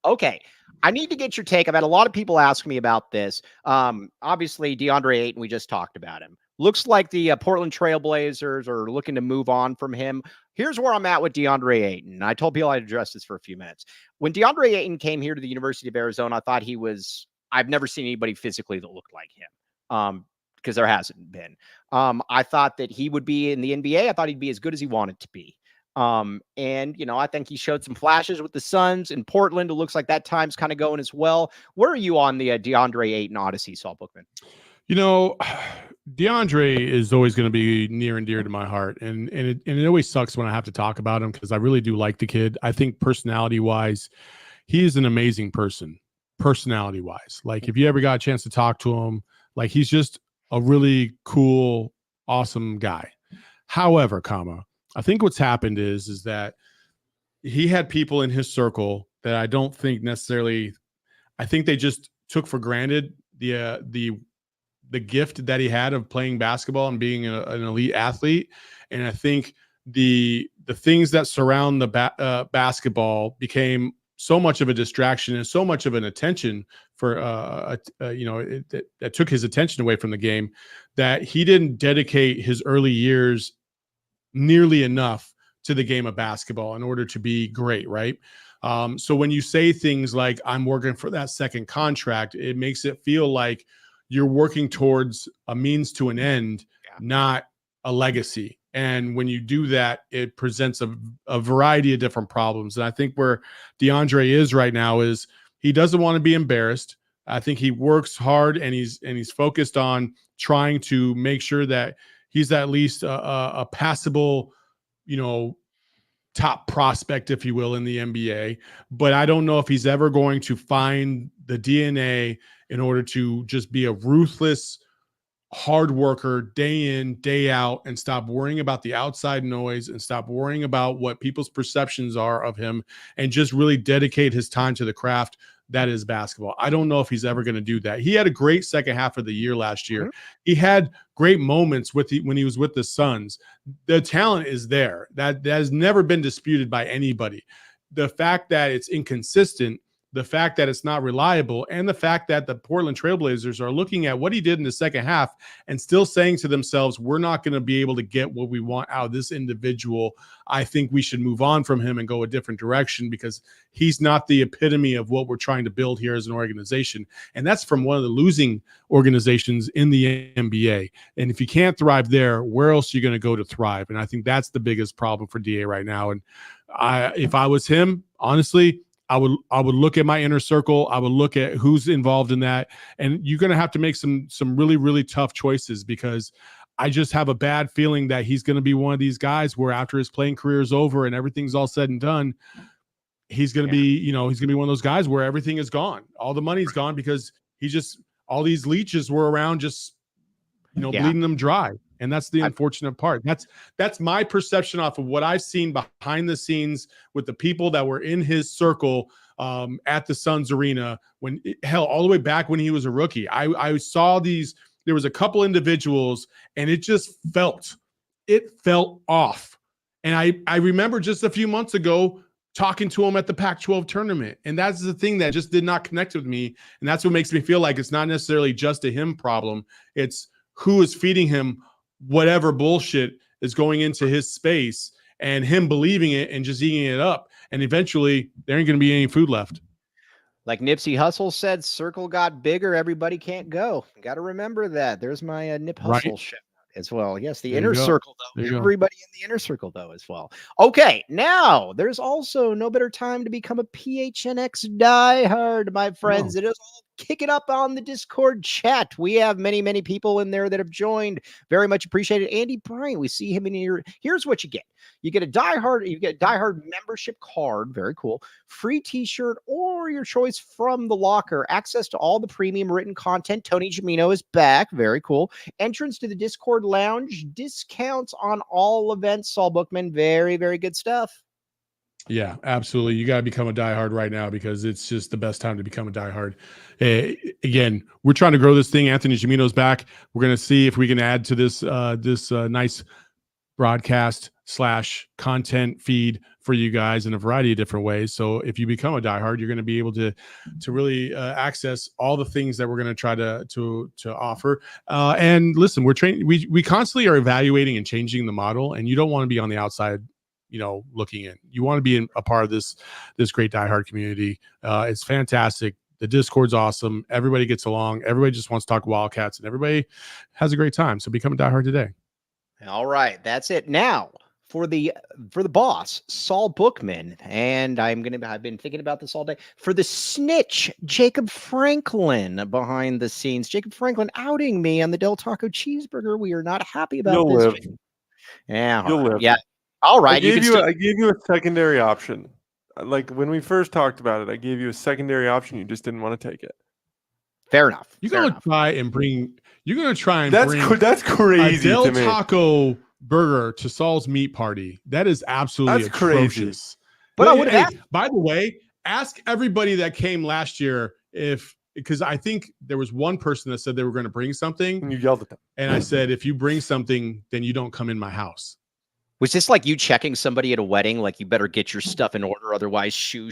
Okay. I need to get your take. I've had a lot of people ask me about this. Obviously, DeAndre Ayton, we just talked about him. Looks like the Portland Trailblazers are looking to move on from him. Here's where I'm at with DeAndre Ayton. I told people I'd address this for a few minutes. When DeAndre Ayton came here to the University of Arizona, I thought I've never seen anybody physically that looked like him. Because there hasn't been. I thought that he would be in the NBA. I thought he'd be as good as he wanted to be. And I think he showed some flashes with the Suns in Portland. It looks like that time's kind of going as well. Where are you on the DeAndre Ayton Odyssey, Saul Bookman? DeAndre is always going to be near and dear to my heart. And it always sucks when I have to talk about him because I really do like the kid. I think personality wise, he is an amazing person, personality wise. Like if you ever got a chance to talk to him, like he's just a really cool, awesome guy. However, I think what's happened is that he had people in his circle that I don't think necessarily, I think they just took for granted the gift that he had of playing basketball and being an elite athlete. And I think the things that surround the basketball became so much of a distraction and so much of an attention for that took his attention away from the game that he didn't dedicate his early years nearly enough to the game of basketball in order to be great, right? So when you say things like I'm working for that second contract, it makes it feel like you're working towards a means to an end, not a legacy. And when you do that, it presents a variety of different problems. And I think where DeAndre is right now is he doesn't want to be embarrassed. I think he works hard and he's focused on trying to make sure that he's at least a passable, top prospect, if you will, in the NBA. But I don't know if he's ever going to find the DNA in order to just be a ruthless, hard worker day in, day out, and stop worrying about the outside noise and stop worrying about what people's perceptions are of him and just really dedicate his time to the craft that is basketball. I don't know if he's ever going to do that. He had a great second half of the year last year. He had great moments when he was with the Suns. The talent is there. That has never been disputed by anybody. The fact that it's inconsistent, the fact that it's not reliable, and the fact that the Portland Trailblazers are looking at what he did in the second half and still saying to themselves, we're not going to be able to get what we want out of this individual. I think we should move on from him and go a different direction because he's not the epitome of what we're trying to build here as an organization. And that's from one of the losing organizations in the NBA. And if you can't thrive there, where else are you going to go to thrive? And I think that's the biggest problem for DA right now. And if I was him, honestly, I would look at my inner circle. I would look at who's involved in that. And you're going to have to make some really, really tough choices because I just have a bad feeling that he's going to be one of these guys where after his playing career is over and everything's all said and done, he's going to be, he's going to be one of those guys where everything is gone. All the money's gone because all these leeches were around just, bleeding them dry. And that's the unfortunate part. That's my perception off of what I've seen behind the scenes with the people that were in his circle at the Suns arena all the way back when he was a rookie. I saw there was a couple individuals and it just felt off. And I remember just a few months ago talking to him at the Pac-12 tournament. And that's the thing that just did not connect with me. And that's what makes me feel like it's not necessarily just a him problem. It's who is feeding him whatever bullshit is going into his space and him believing it and just eating it up. And eventually there ain't going to be any food left. Like Nipsey Hussle said, circle got bigger. Everybody can't go. Got to remember that. There's my Nip Hussle shout as well. Yes, the inner circle, though. Everybody in the inner circle, though, as well. Okay, now there's also no better time to become a PHNX diehard, my friends. It is all kick it up on the Discord chat. We have many, many people in there that have joined. Very much appreciated. Andy Bryant, we see him in here. Here's what you get. You get a diehard membership card. Very cool. Free t-shirt or your choice from the locker. Access to all the premium written content. Tony Gimino is back. Very cool. Entrance to the Discord lounge. Discounts on all events. Saul Bookman. Very, very good stuff. Yeah, absolutely. You got to become a diehard right now because it's just the best time to become a diehard. Again, we're trying to grow this thing. Anthony Gimino's back. We're going to see if we can add to this nice broadcast /content feed for you guys in a variety of different ways. So if you become a diehard, you're going to be able to really access all the things that we're going to try to offer. And listen, we constantly are evaluating and changing the model, and you don't want to be on the outside, looking in. You want to be a part of this great diehard community. It's fantastic. The Discord's awesome. Everybody gets along. Everybody just wants to talk Wildcats, and everybody has a great time. So become a diehard today. All right, that's it. Now for the boss, Saul Bookman, and I've been thinking about this all day. For the snitch, Jacob Franklin behind the scenes. Jacob Franklin outing me on the Del Taco cheeseburger. We are not happy about this. Live. Yeah, You'll live. Yeah. All right. I gave you a secondary option. Like when we first talked about it, I gave you a secondary option. You just didn't want to take it. Fair enough. You're going to try and bring that's crazy. A Del to me. Taco burger to Saul's meat party. That is absolutely atrocious. Crazy. But I would have. By the way, ask everybody that came last year because I think there was one person that said they were going to bring something. And you yelled at them. And I said, if you bring something, then you don't come in my house. Was this like you checking somebody at a wedding? Like you better get your stuff in order, otherwise shoo.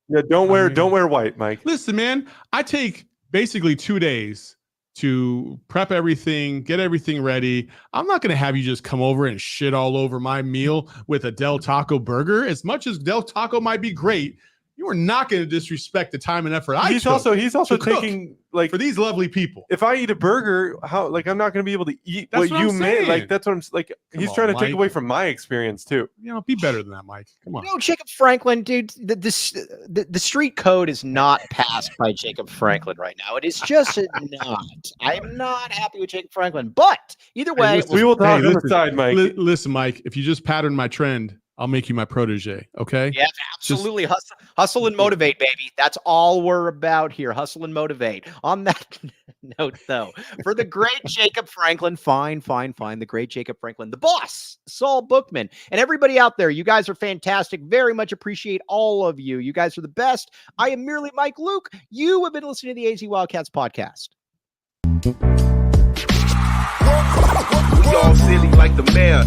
Yeah, don't wear white, Mike. Listen, man, I take basically 2 days to prep everything, get everything ready. I'm not going to have you just come over and shit all over my meal with a Del Taco burger. As much as Del Taco might be great, you are not going to disrespect the time and effort he's also taking like for these lovely people. If I eat a burger, I'm not going to be able to eat what you made. Like that's what I'm like. He's trying to take away from my experience too. Be better than that, Mike. Come on. Jacob Franklin, dude. The street code is not passed by Jacob Franklin right now. It is just not. I'm not happy with Jacob Franklin. But either way, we will talk on the side, Mike. Listen, Mike. If you just pattern my trend, I'll make you my protege. Okay. Yeah, absolutely. Hustle and motivate, baby. That's all we're about here. Hustle and motivate. On that note, though, for the great Jacob Franklin, fine. The great Jacob Franklin, the boss, Saul Bookman, and everybody out there. You guys are fantastic. Very much appreciate all of you. You guys are the best. I am merely Mike Luke. You have been listening to the AZ Wildcats podcast. We all silly like the mayor.